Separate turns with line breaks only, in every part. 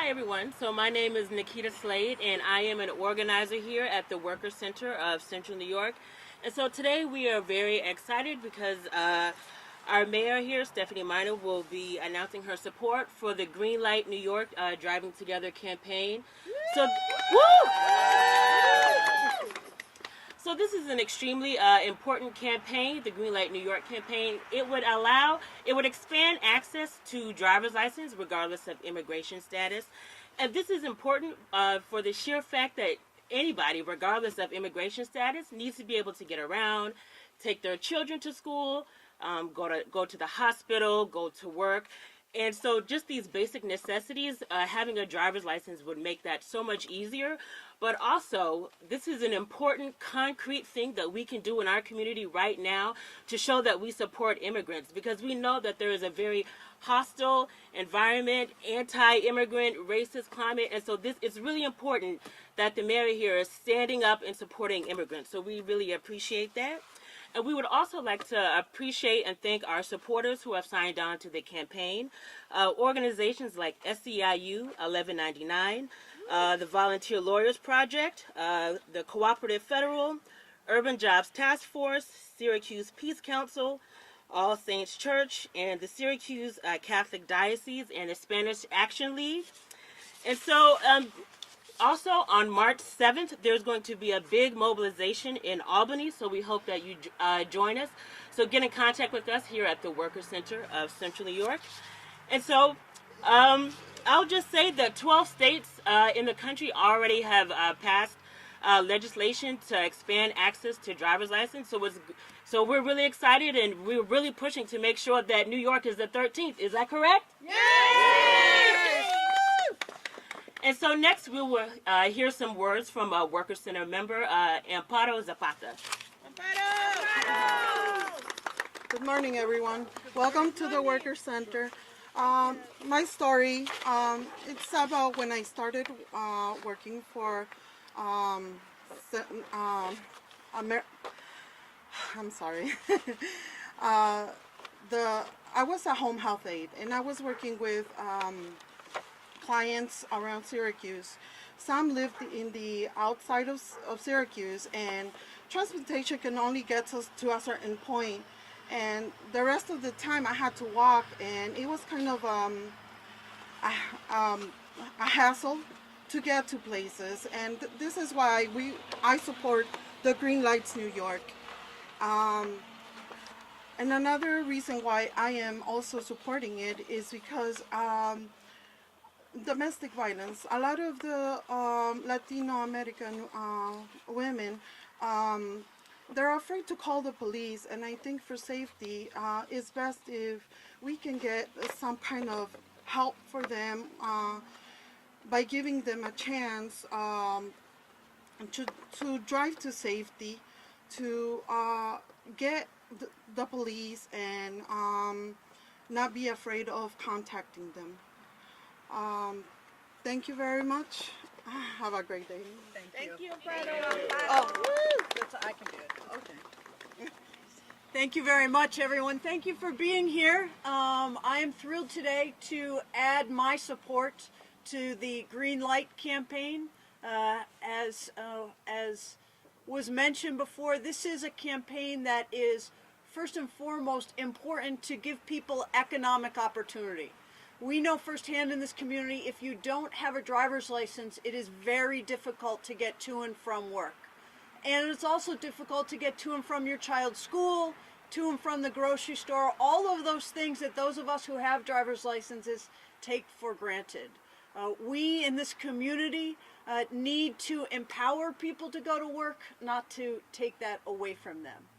Hi everyone, so my name is Nikita Slade and I am an organizer here at the Workers Center of Central New York. And so today we are very excited because our mayor here, Stephanie Minor, will be announcing her support for the Green Light New York Driving Together campaign. So, woo! So this is an extremely important campaign, the Green Light New York campaign. It would expand access to driver's license regardless of immigration status. And this is important for the sheer fact that anybody, regardless of immigration status, needs to be able to get around, take their children to school, go to the hospital, go to work. And so just these basic necessities, having a driver's license would make that so much easier. But also, this is an important, concrete thing that we can do in our community right now to show that we support immigrants, because we know that there is a very hostile environment, anti-immigrant, racist climate. And so this is really important that the mayor here is standing up and supporting immigrants. So we really appreciate that. And we would also like to appreciate and thank our supporters who have signed on to the campaign. Organizations like SEIU 1199, the Volunteer Lawyers Project, the Cooperative Federal, Urban Jobs Task Force, Syracuse Peace Council, All Saints Church, and the Syracuse Catholic Diocese and the Spanish Action League. And so also, on March 7th, there's going to be a big mobilization in Albany, so we hope that you join us. So get in contact with us here at the Workers Center of Central New York. And so I'll just say that 12 states in the country already have passed legislation to expand access to driver's license. So we're really excited, and we're really pushing to make sure that New York is the 13th. Is that correct? Yes! And so next we will hear some words from a Workers Center member, Amparo Zapata.
Amparo! Good morning, everyone. Welcome to the Workers Center. My story, it's about when I started working for I'm sorry. I was a home health aide, and I was working with clients around Syracuse. Some lived in the outside of Syracuse, and transportation can only get us to a certain point, and the rest of the time I had to walk, and it was kind of a hassle to get to places. And this is why I support the Green Lights New York. And another reason why I am also supporting it is because domestic violence. A lot of the Latino American women, they're afraid to call the police, and I think for safety, it's best if we can get some kind of help for them by giving them a chance to drive to safety, to get the police, and not be afraid of contacting them. Thank you very much. Have a great day.
Thank you, Oh, I can do it. Okay. Thank you very much, everyone. Thank you for being here. I am thrilled today to add my support to the Green Light campaign. As was mentioned before, this is a campaign that is first and foremost important to give people economic opportunity. We know firsthand in this community, if you don't have a driver's license, it is very difficult to get to and from work. And it's also difficult to get to and from your child's school, to and from the grocery store, all of those things that those of us who have driver's licenses take for granted. We in this community need to empower people to go to work, not to take that away from them.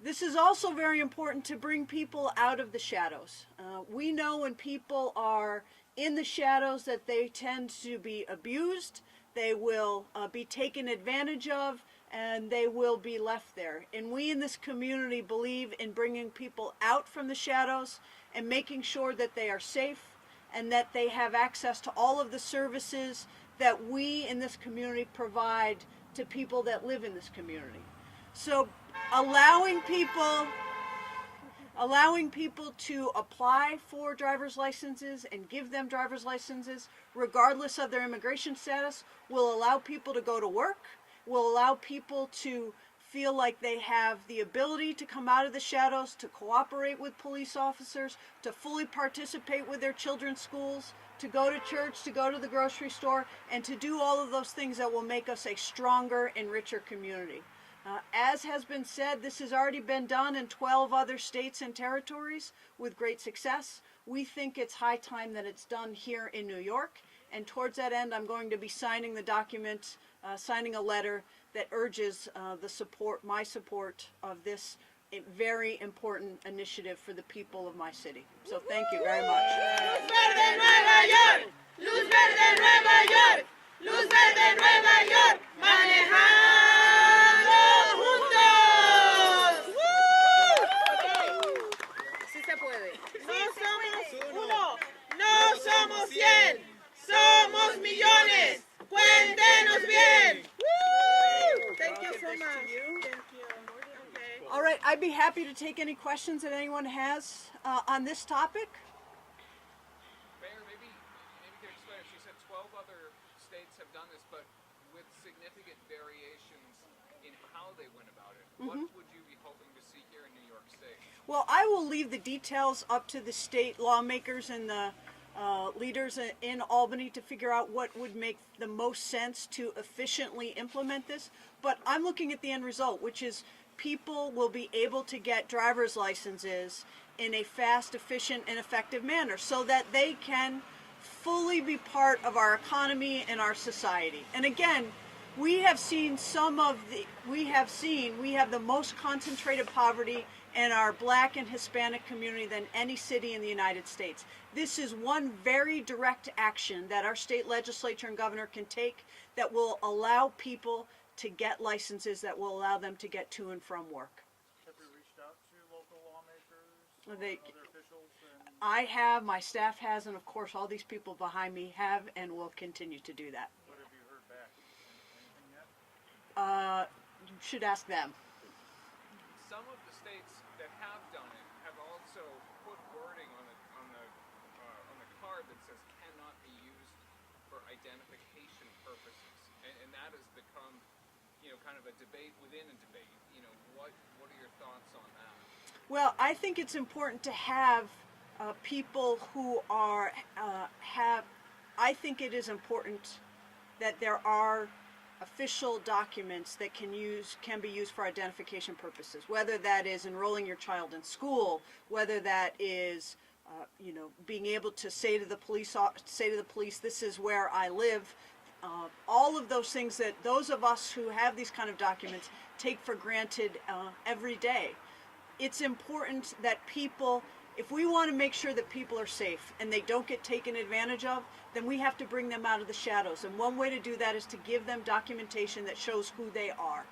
This is also very important to bring people out of the shadows. We know when people are in the shadows that they tend to be abused, they will be taken advantage of, and they will be left there. And we in this community believe in bringing people out from the shadows and making sure that they are safe and that they have access to all of the services that we in this community provide to people that live in this community. So allowing people allowing people to apply for driver's licenses and give them driver's licenses regardless of their immigration status will allow people to go to work, will allow people to feel like they have the ability to come out of the shadows, to cooperate with police officers, to fully participate with their children's schools, to go to church, to go to the grocery store, and to do all of those things that will make us a stronger and richer community. As has been said, this has already been done in 12 other states and territories with great success. We think it's high time that it's done here in New York, and towards that end I'm going to be signing the document, signing a letter that urges my support of this very important initiative for the people of my city. So thank you very much.
Luz verde Nueva York, luz verde Nueva York, luz verde Nueva York, manejando juntos.
Sí se puede.
No somos uno, no somos 100, somos millones. Cuéntenos bien. Thank you so much. Thank you. Okay.
All right, I'd be happy to take any questions that anyone has on this topic.
Mayor, maybe you can explain. She said 12 other states have done this, but with significant variations in how they went about it. What would you be hoping to see here in New York State?
Well, I will leave the details up to the state lawmakers and the leaders in Albany to figure out what would make the most sense to efficiently implement this. But I'm looking at the end result, which is people will be able to get driver's licenses in a fast, efficient, and effective manner so that they can fully be part of our economy and our society. And again, we have the most concentrated poverty in our Black and Hispanic community than any city in the United States. This is one very direct action that our state legislature and governor can take that will allow people to get licenses, that will allow them to get to and from work.
Have you reached out to local lawmakers,
They-
other officials? And
I have, my staff has, and of course all these people behind me have and will continue to do that.
what have you heard back? Anything yet?
You should ask them.
Some of the states that have done it have also put wording on the card that says cannot be used for identification purposes, and that has become, kind of a debate within a debate. What are your thoughts on that?
Well, I think it's important to have people who are I think it is important that there are official documents that can be used for identification purposes. Whether that is enrolling your child in school, whether that is being able to say to the police, this is where I live. All of those things that those of us who have these kind of documents take for granted every day. It's important that people, if we want to make sure that people are safe and they don't get taken advantage of, then we have to bring them out of the shadows. And one way to do that is to give them documentation that shows who they are.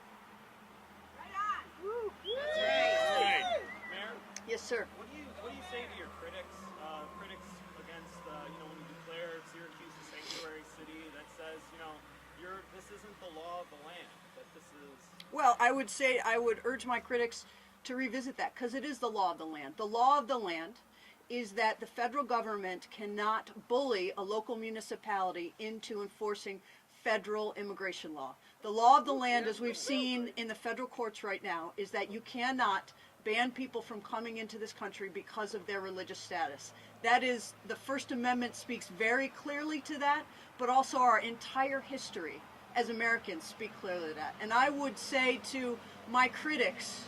Mayor,
Yes, sir.
what do you say to your critics against when you declare Syracuse a sanctuary city that says this isn't the law of the land, that this is.
Well, I would urge my critics to revisit that, because it is the law of the land. The law of the land is that the federal government cannot bully a local municipality into enforcing federal immigration law. The law of the land, as we've seen in the federal courts right now, is that you cannot ban people from coming into this country because of their religious status. That is, the First Amendment speaks very clearly to that, but also our entire history as Americans speak clearly to that. And I would say to my critics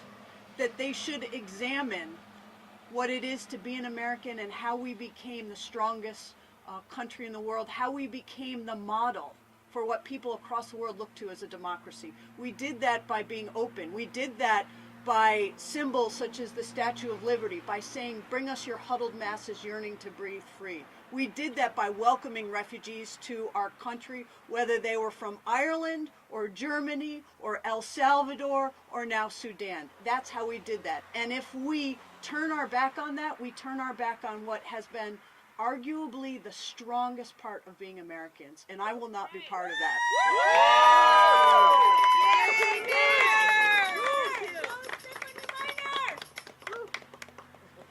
that they should examine what it is to be an American and how we became the strongest country in the world, how we became the model for what people across the world look to as a democracy. We did that by being open. We did that by symbols such as the Statue of Liberty, by saying, bring us your huddled masses yearning to breathe free. We did that by welcoming refugees to our country, whether they were from Ireland or Germany or El Salvador or now Sudan. That's how we did that. And if we turn our back on that, we turn our back on what has been arguably the strongest part of being Americans, and I will not be part of that.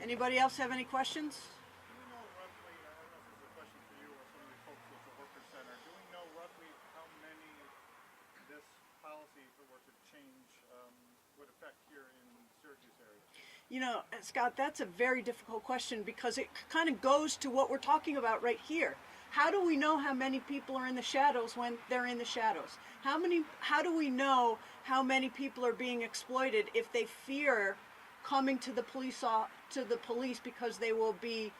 Anybody else have any questions?
Do we know roughly, I don't know if this is a question for you or some of the folks at the Worker Center, do we know roughly how many this policy, if it were to change, would affect here in the Syracuse area?
You know, Scott, that's a very difficult question because it kind of goes to what we're talking about right here. How do we know how many people are in the shadows when they're in the shadows? How do we know how many people are being exploited if they fear coming to the police because they will be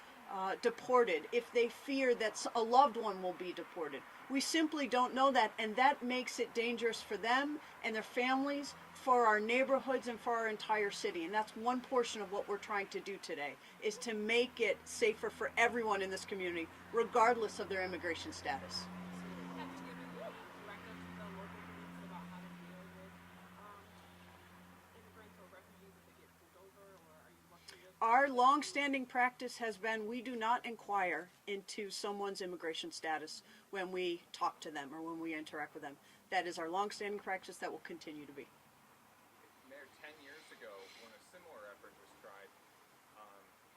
deported, if they fear that a loved one will be deported? We simply don't know that, and that makes it dangerous for them and their families, for our neighborhoods, and for our entire city. And that's one portion of what we're trying to do today, is to make it safer for everyone in this community, regardless of their immigration status. Our long-standing practice has been we do not inquire into someone's immigration status when we talk to them or when we interact with them. That is our long-standing practice. That will continue to be.
Mayor, 10 years ago, when a similar effort was tried,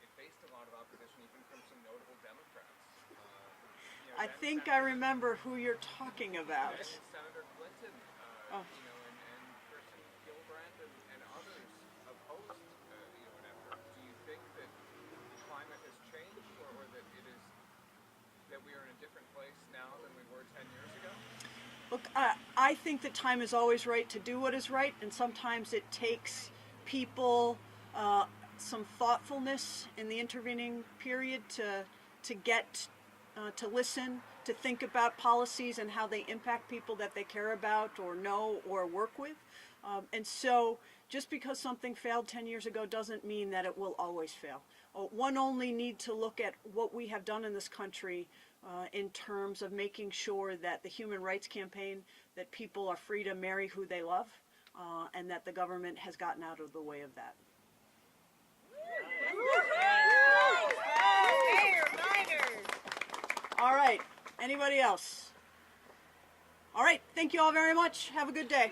it faced a lot of opposition, even from some notable Democrats.
I think I remember who you're talking about.
Senator Clinton,
Oh.
and Kirsten Gillibrand and others opposed, an effort. Do you think that the climate has changed, or that we are in a different place now than we were 10 years ago?
Look, I think the time is always right to do what is right, and sometimes it takes people some thoughtfulness in the intervening period to get to listen, to think about policies and how they impact people that they care about or know or work with. And so just because something failed 10 years ago doesn't mean that it will always fail. One only need to look at what we have done in this country in terms of making sure that the Human Rights Campaign, that people are free to marry who they love, and that the government has gotten out of the way of that. All right, anybody else? All right, thank you all very much. Have a good day.